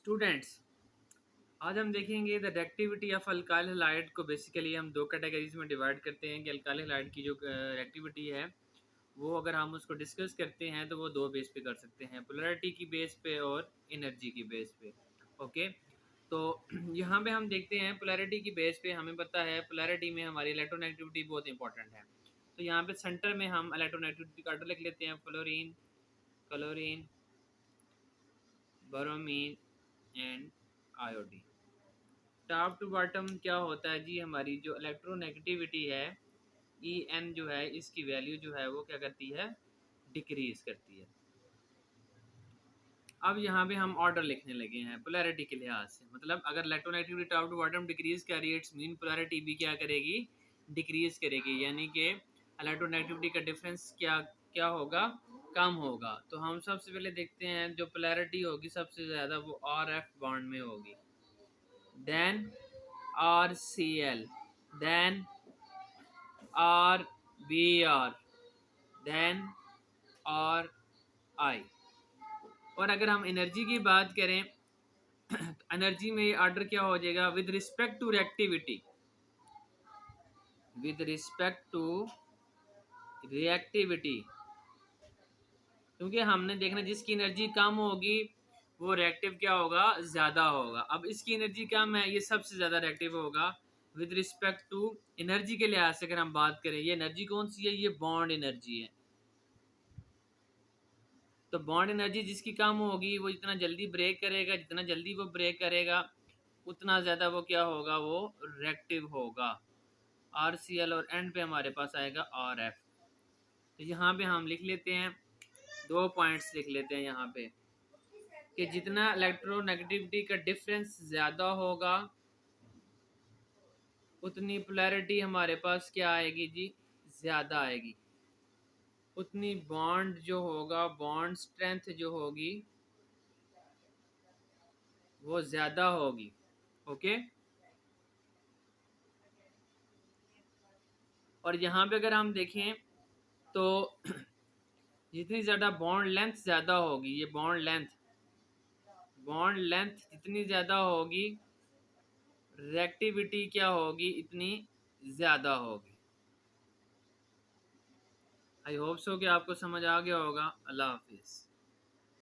Students, आज हम देखेंगे the reactivity of alkyl halide को। बेसिकली हम दो कैटेगरीज में डिवाइड करते हैं कि अल्काइल हैलाइड की जो रिएक्टिविटी है वो अगर हम उसको डिस्कस करते हैं तो वो दो बेस पे कर सकते हैं, पोलैरिटी की बेस पे और एनर्जी की बेस पे। ओके, तो यहाँ पे हम देखते हैं पोलैरिटी की बेस पे हमें पता है पोलैरिटी में हमारी इलेक्ट्रोनेगेटिविटी बहुत इंपॉर्टेंट है। तो यहाँ पे सेंटर में हम इलेक्ट्रोनेगेटिविटी का लिख लेते हैं, fluorine, chlorine, bromine and iodine. Top to bottom क्या होता है जी, हमारी जो इलेक्ट्रोनेगेटिविटी है ई एन जो है इसकी वैल्यू जो है वो क्या करती है, डिक्रीज करती है। अब यहाँ पे हम ऑर्डर लिखने लगे हैं पोलैरिटी के लिहाज से, मतलब अगर electronegativity top to bottom decrease कर रही है इट्स मीन पोलैरिटी भी क्या करेगी, डिक्रीज करेगी, यानी कि इलेक्ट्रोनेगेटिविटी का डिफरेंस क्या क्या होगा, कम होगा। तो हम सबसे पहले देखते हैं जो पोलैरिटी होगी सबसे ज़्यादा वो आर एफ बॉन्ड में होगी, then RCl, then RBr, then RI। और अगर हम एनर्जी की बात करें तो एनर्जी में ऑर्डर क्या हो जाएगा, with respect to reactivity, with respect to reactivity, क्योंकि हमने देखना जिसकी एनर्जी कम होगी वो रिएक्टिव क्या होगा, ज़्यादा होगा। अब इसकी एनर्जी कम है, ये सबसे ज़्यादा रिएक्टिव होगा विद रिस्पेक्ट टू एनर्जी के लिहाज से। अगर हम बात करें ये एनर्जी कौन सी है, ये बॉन्ड एनर्जी है। तो बॉन्ड एनर्जी जिसकी कम होगी वो जितना जल्दी ब्रेक करेगा, जितना जल्दी वो ब्रेक करेगा उतना ज़्यादा वो क्या होगा, वो रिएक्टिव होगा। RCl और एंड पे हमारे पास आएगा RF। तो यहाँ पे हम लिख लेते हैं, दो पॉइंट्स लिख लेते हैं यहाँ पे कि जितना इलेक्ट्रोनेगेटिविटी का डिफरेंस ज़्यादा होगा उतनी पोलैरिटी हमारे पास क्या आएगी जी, ज़्यादा आएगी। उतनी बॉन्ड जो होगा, बॉन्ड स्ट्रेंथ जो होगी वो ज़्यादा होगी। ओके, और यहाँ पे अगर हम देखें तो जितनी ज़्यादा बॉन्ड लेंथ ज़्यादा होगी, ये बॉन्ड लेंथ जितनी ज़्यादा होगी रिएक्टिविटी क्या होगी, इतनी ज़्यादा होगी। आई होप सो कि आपको समझ आ गया होगा। अल्लाह हाफिज़।